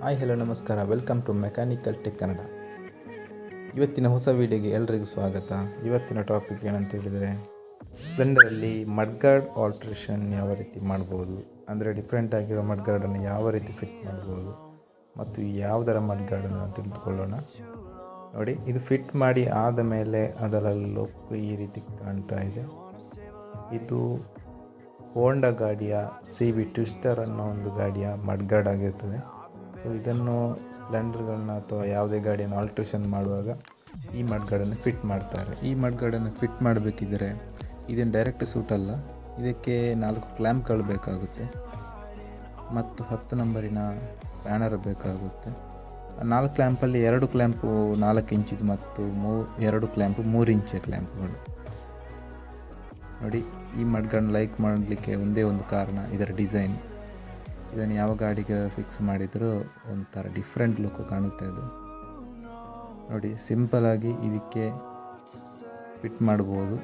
Hi hello ನಮಸ್ಕಾರ, welcome to mechanical tech Kannada. ಇವತ್ತಿನ ಹೊಸ ವೀಡಿಯೋಗೆ ಎಲ್ರಿಗೂ ಸ್ವಾಗತ. ಇವತ್ತಿನ ಟಾಪಿಕ್ ಏನಂತ ಹೇಳಿದರೆ, ಸ್ಪ್ಲೆಂಡರಲ್ಲಿ ಮಡ್ಗಾರ್ಡ್ ಆಲ್ಟ್ರೇಷನ್ ಯಾವ ರೀತಿ ಮಾಡ್ಬೋದು, ಅಂದರೆ ಡಿಫ್ರೆಂಟ್ ಆಗಿರೋ ಮಡ್ಗಾರ್ಡನ್ನು ಯಾವ ರೀತಿ ಫಿಟ್ ಮಾಡ್ಬೋದು ಮತ್ತು ಯಾವುದರ ಮಡ್ಗಾರ್ಡನ್ನು ತಿಳಿದುಕೊಳ್ಳೋಣ. ನೋಡಿ, ಇದು ಫಿಟ್ ಮಾಡಿ ಆದ ಮೇಲೆ ಅದರ ಲುಕ್ ಈ ರೀತಿ ಕಾಣ್ತಾ ಇದೆ. ಇದು ಹೋಂಡಾ ಗಾಡಿಯ CB ಟ್ವಿಸ್ಟರ್ ಅನ್ನೋ ಒಂದು ಗಾಡಿಯ ಮಡ್ಗಾರ್ಡ್ ಆಗಿರ್ತದೆ. ಸೊ ಇದನ್ನು ಸ್ಪ್ಲೆಂಡರ್ಗಳನ್ನ ಅಥವಾ ಯಾವುದೇ ಗಾಡಿಯನ್ನು ಆಲ್ಟ್ರೇಷನ್ ಮಾಡುವಾಗ ಈ ಮಡ್ಗಾರ್ಡನ್ನು ಫಿಟ್ ಮಾಡ್ತಾರೆ. ಈ ಮಡ್ಗಾರ್ಡನ್ನು ಫಿಟ್ ಮಾಡಬೇಕಿದ್ದರೆ ಇದೇನು ಡೈರೆಕ್ಟ್ ಸೂಟ್ ಅಲ್ಲ, ಇದಕ್ಕೆ 4 ಕ್ಲ್ಯಾಂಪ್ಗಳು ಬೇಕಾಗುತ್ತೆ ಮತ್ತು 10 ನಂಬರಿನ ಸ್ಪ್ಯಾನರ್ ಬೇಕಾಗುತ್ತೆ. 4 ಕ್ಲ್ಯಾಂಪಲ್ಲಿ 2 ಕ್ಲ್ಯಾಂಪು 4 ಇಂಚಿದು ಮತ್ತು 2 ಕ್ಲ್ಯಾಂಪು 3 ಇಂಚಿನ ಕ್ಲ್ಯಾಂಪ್ಗಳು. ನೋಡಿ, ಈ ಮಡ್ಗಾರ್ಡ್ ಲೈಕ್ ಮಾಡಲಿಕ್ಕೆ ಒಂದೇ ಒಂದು ಕಾರಣ, ಇದರ ಡಿಸೈನ್. ಇದನ್ನು ಯಾವ ಗಾಡಿಗೆ ಫಿಕ್ಸ್ ಮಾಡಿದರೂ ಒಂಥರ ಡಿಫ್ರೆಂಟ್ ಲುಕ್ ಕಾಣುತ್ತೆ. ಅದು ನೋಡಿ, ಸಿಂಪಲಾಗಿ ಇದಕ್ಕೆ ಫಿಟ್ ಮಾಡ್ಬೋದು,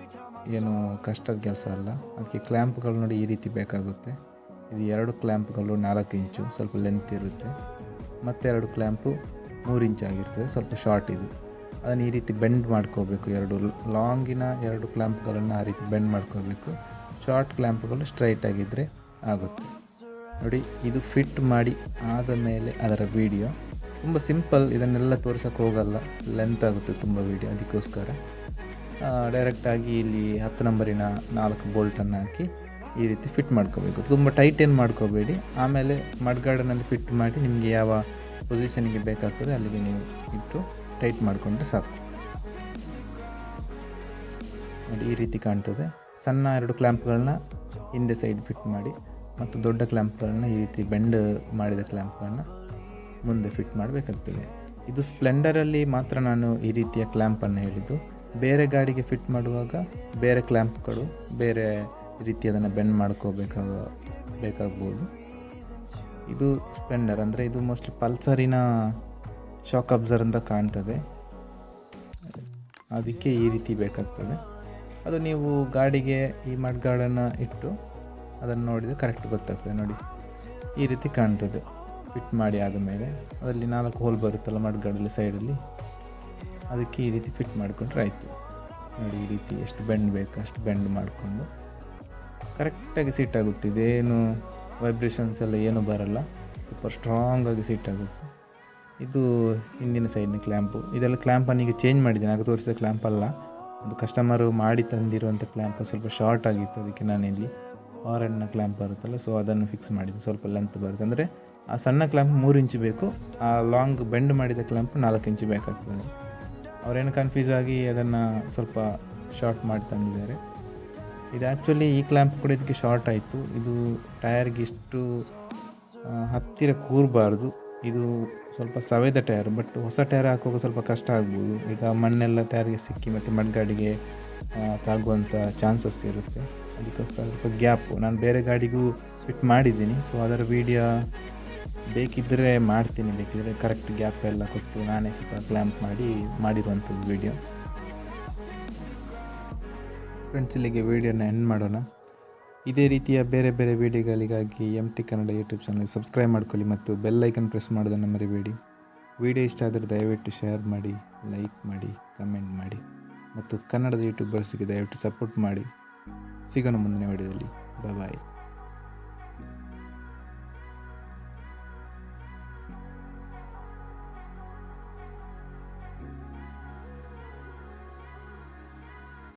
ಏನು ಕಷ್ಟದ ಕೆಲಸ ಅಲ್ಲ. ಅದಕ್ಕೆ ಕ್ಲ್ಯಾಂಪ್ಗಳು ನೋಡಿ ಈ ರೀತಿ ಬೇಕಾಗುತ್ತೆ. ಇದು 2 ಕ್ಲ್ಯಾಂಪ್ಗಳು 4 ಇಂಚು, ಸ್ವಲ್ಪ ಲೆಂತ್ ಇರುತ್ತೆ, ಮತ್ತು 2 ಕ್ಲ್ಯಾಂಪು 3 ಇಂಚ್ ಆಗಿರ್ತದೆ, ಸ್ವಲ್ಪ ಶಾರ್ಟ್. ಇದು ಅದನ್ನು ಈ ರೀತಿ ಬೆಂಡ್ ಮಾಡ್ಕೋಬೇಕು. 2 ಲಾಂಗಿನ 2 ಕ್ಲ್ಯಾಂಪ್ಗಳನ್ನು ಆ ರೀತಿ ಬೆಂಡ್ ಮಾಡ್ಕೋಬೇಕು. ಶಾರ್ಟ್ ಕ್ಲ್ಯಾಂಪ್ಗಳು ಸ್ಟ್ರೈಟ್ ಆಗಿದ್ದರೆ ಆಗುತ್ತೆ. ನೋಡಿ, ಇದು ಫಿಟ್ ಮಾಡಿ ಆದ ಮೇಲೆ ಅದರ ವೀಡಿಯೋ ತುಂಬ ಸಿಂಪಲ್. ಇದನ್ನೆಲ್ಲ ತೋರ್ಸೋಕ್ಕೆ ಹೋಗಲ್ಲ, ಲೆಂತ್ ಆಗುತ್ತೆ ತುಂಬ ವೀಡಿಯೋ. ಅದಕ್ಕೋಸ್ಕರ ಡೈರೆಕ್ಟಾಗಿ ಇಲ್ಲಿ 10 ನಂಬರಿನ 4 ಬೋಲ್ಟನ್ನು ಹಾಕಿ ಈ ರೀತಿ ಫಿಟ್ ಮಾಡ್ಕೋಬೇಕು. ತುಂಬ ಟೈಟ್ ಏನು ಮಾಡ್ಕೋಬೇಡಿ. ಆಮೇಲೆ ಮಡ್ಗಾರ್ಡನಲ್ಲಿ ಫಿಟ್ ಮಾಡಿ ನಿಮಗೆ ಯಾವ ಪೊಸಿಷನ್ಗೆ ಬೇಕಾಗ್ತದೆ ಅಲ್ಲಿಗೆ ನೀವು ಇಟ್ಟು ಟೈಟ್ ಮಾಡಿಕೊಂಡ್ರೆ ಸಾಕು. ನೋಡಿ, ಈ ರೀತಿ ಕಾಣ್ತದೆ. ಸಣ್ಣ 2 ಕ್ಲ್ಯಾಂಪ್ಗಳನ್ನ ಹಿಂದೆ ಸೈಡ್ ಫಿಟ್ ಮಾಡಿ ಮತ್ತು ದೊಡ್ಡ ಕ್ಲ್ಯಾಂಪ್ಗಳನ್ನ ಈ ರೀತಿ ಬೆಂಡ್ ಮಾಡಿದ ಕ್ಲ್ಯಾಂಪ್ಗಳನ್ನ ಮುಂದೆ ಫಿಟ್ ಮಾಡಬೇಕಾಗ್ತದೆ. ಇದು ಸ್ಪ್ಲೆಂಡರಲ್ಲಿ ಮಾತ್ರ ನಾನು ಈ ರೀತಿಯ ಕ್ಲ್ಯಾಂಪನ್ನು ಹೇಳಿದ್ದು. ಬೇರೆ ಗಾಡಿಗೆ ಫಿಟ್ ಮಾಡುವಾಗ ಬೇರೆ ಕ್ಲ್ಯಾಂಪ್ಗಳು ಬೇರೆ ರೀತಿ ಅದನ್ನು ಬೆಂಡ್ ಬೇಕಾಗ್ಬೋದು. ಇದು ಸ್ಪ್ಲೆಂಡರ್ ಅಂದರೆ ಇದು ಮೋಸ್ಟ್ಲಿ ಪಲ್ಸರಿನ ಶಾಕ್ ಅಬ್ಸರ್ ಅಂತ ಕಾಣ್ತದೆ, ಅದಕ್ಕೆ ಈ ರೀತಿ ಬೇಕಾಗ್ತದೆ. ಅದು ನೀವು ಗಾಡಿಗೆ ಈ ಮಡ್ಗಾರ್ಡನ್ನು ಇಟ್ಟು ಅದನ್ನು ನೋಡಿದರೆ ಕರೆಕ್ಟ್ ಗೊತ್ತಾಗ್ತದೆ. ನೋಡಿ, ಈ ರೀತಿ ಕಾಣ್ತದೆ ಫಿಟ್ ಮಾಡಿ ಆದಮೇಲೆ. ಅದರಲ್ಲಿ 4 ಹೋಲ್ ಬರುತ್ತಲ್ಲ ಮಡ್ಗಾರ್ಡಲ್ಲಿ ಸೈಡಲ್ಲಿ, ಅದಕ್ಕೆ ಈ ರೀತಿ ಫಿಟ್ ಮಾಡಿಕೊಂಡ್ರೆ ಆಯಿತು. ನೋಡಿ, ಈ ರೀತಿ ಎಷ್ಟು ಬೆಂಡ್ ಬೇಕು ಅಷ್ಟು ಬೆಂಡ್ ಮಾಡಿಕೊಂಡು ಕರೆಕ್ಟಾಗಿ ಸೀಟ್ ಆಗುತ್ತೆ. ಇದೇನು ವೈಬ್ರೇಷನ್ಸ್ ಎಲ್ಲ ಏನೂ ಬರಲ್ಲ, ಸೂಪರ್ ಸ್ಟ್ರಾಂಗಾಗಿ ಸೀಟ್ ಆಗುತ್ತೆ. ಇದು ಹಿಂದಿನ ಸೈಡ್ನ ಕ್ಲ್ಯಾಂಪು. ಇದೆಲ್ಲ ಕ್ಲ್ಯಾಂಪನ್ನು ಈಗ ಚೇಂಜ್ ಮಾಡಿದ್ದೀನಿ, ಆಗ ತೋರಿಸೋ ಕ್ಲ್ಯಾಂಪ್ ಅಲ್ಲ. ಅದು ಕಸ್ಟಮರು ಮಾಡಿ ತಂದಿರುವಂಥ ಕ್ಲ್ಯಾಂಪ್ ಸ್ವಲ್ಪ ಶಾರ್ಟ್ ಆಗಿತ್ತು, ಅದಕ್ಕೆ ನಾನಿಲ್ಲಿ ಆರೆಂಡ್ನ ಕ್ಲ್ಯಾಂಪ್ ಬರುತ್ತಲ್ಲ, ಸೊ ಅದನ್ನು ಫಿಕ್ಸ್ ಮಾಡಿದ್ದು. ಸ್ವಲ್ಪ ಲೆಂತ್ ಬರುತ್ತೆ, ಅಂದರೆ ಆ ಸಣ್ಣ ಕ್ಲ್ಯಾಂಪ್ 3 ಇಂಚು ಬೇಕು, ಆ ಲಾಂಗ್ ಬೆಂಡ್ ಮಾಡಿದ ಕ್ಲ್ಯಾಂಪ್ 4 ಇಂಚು ಬೇಕಾಗ್ತದೆ. ಅವರೇನು ಕನ್ಫ್ಯೂಸ್ ಆಗಿ ಅದನ್ನು ಸ್ವಲ್ಪ ಶಾರ್ಟ್ ಮಾಡಿ ತಂದಿದ್ದಾರೆ. ಇದು ಆ್ಯಕ್ಚುಲಿ ಈ ಕ್ಲ್ಯಾಂಪ್ ಕೂಡ ಇದಕ್ಕೆ ಶಾರ್ಟ್ ಆಯಿತು. ಇದು ಟಯರ್ಗೆ ಇಷ್ಟು ಹತ್ತಿರ ಕೂರಬಾರ್ದು. ಇದು ಸ್ವಲ್ಪ ಸವೆದ ಟಯರ್, ಬಟ್ ಹೊಸ ಟಯರ್ ಹಾಕುವಾಗ ಸ್ವಲ್ಪ ಕಷ್ಟ ಆಗ್ಬೋದು. ಈಗ ಮಣ್ಣೆಲ್ಲ ಟಯರ್ಗೆ ಸಿಕ್ಕಿ ಮತ್ತು ಮಡ್ಗಾಡಿಗೆ ತಾಗುವಂಥ ಚಾನ್ಸಸ್ ಇರುತ್ತೆ. ಅದಕ್ಕೋಸ್ಕರ ಸ್ವಲ್ಪ ಗ್ಯಾಪು ನಾನು ಬೇರೆ ಗಾಡಿಗೂ ಫಿಟ್ ಮಾಡಿದ್ದೀನಿ. ಸೊ ಅದರ ವೀಡಿಯೋ ಬೇಕಿದ್ದರೆ ಮಾಡ್ತೀನಿ, ಬೇಕಿದ್ದರೆ ಕರೆಕ್ಟ್ ಗ್ಯಾಪ್ ಎಲ್ಲ ಕೊಟ್ಟು ನಾನೇ ಸ್ವಲ್ಪ ಕ್ಲ್ಯಾಂಪ್ ಮಾಡಿರುವಂಥದ್ದು ವೀಡಿಯೋ. ಫ್ರೆಂಡ್ಸ್, ಇಲ್ಲಿಗೆ ವೀಡಿಯೋನ ಎಂಡ್ ಮಾಡೋಣ. ಇದೇ ರೀತಿಯ ಬೇರೆ ಬೇರೆ ವೀಡಿಯೋಗಳಿಗಾಗಿ MTkannada ಯೂಟ್ಯೂಬ್ ಚಾನಲ್ಗೆ ಸಬ್ಸ್ಕ್ರೈಬ್ ಮಾಡ್ಕೊಳ್ಳಿ ಮತ್ತು ಬೆಲ್ ಐಕನ್ ಪ್ರೆಸ್ ಮಾಡೋದನ್ನು ಮರಿಬೇಡಿ. ವೀಡಿಯೋ ಇಷ್ಟ ಆದರೆ ದಯವಿಟ್ಟು ಶೇರ್ ಮಾಡಿ, ಲೈಕ್ ಮಾಡಿ, ಕಮೆಂಟ್ ಮಾಡಿ ಮತ್ತು ಕನ್ನಡದ ಯೂಟ್ಯೂಬರ್ಸ್ಗೆ ದಯವಿಟ್ಟು ಸಪೋರ್ಟ್ ಮಾಡಿ. ಸಿಗೋಣ ಮುಂದಿನ ವೀಡಿಯೋದಲ್ಲಿ. ಬಾಯ್.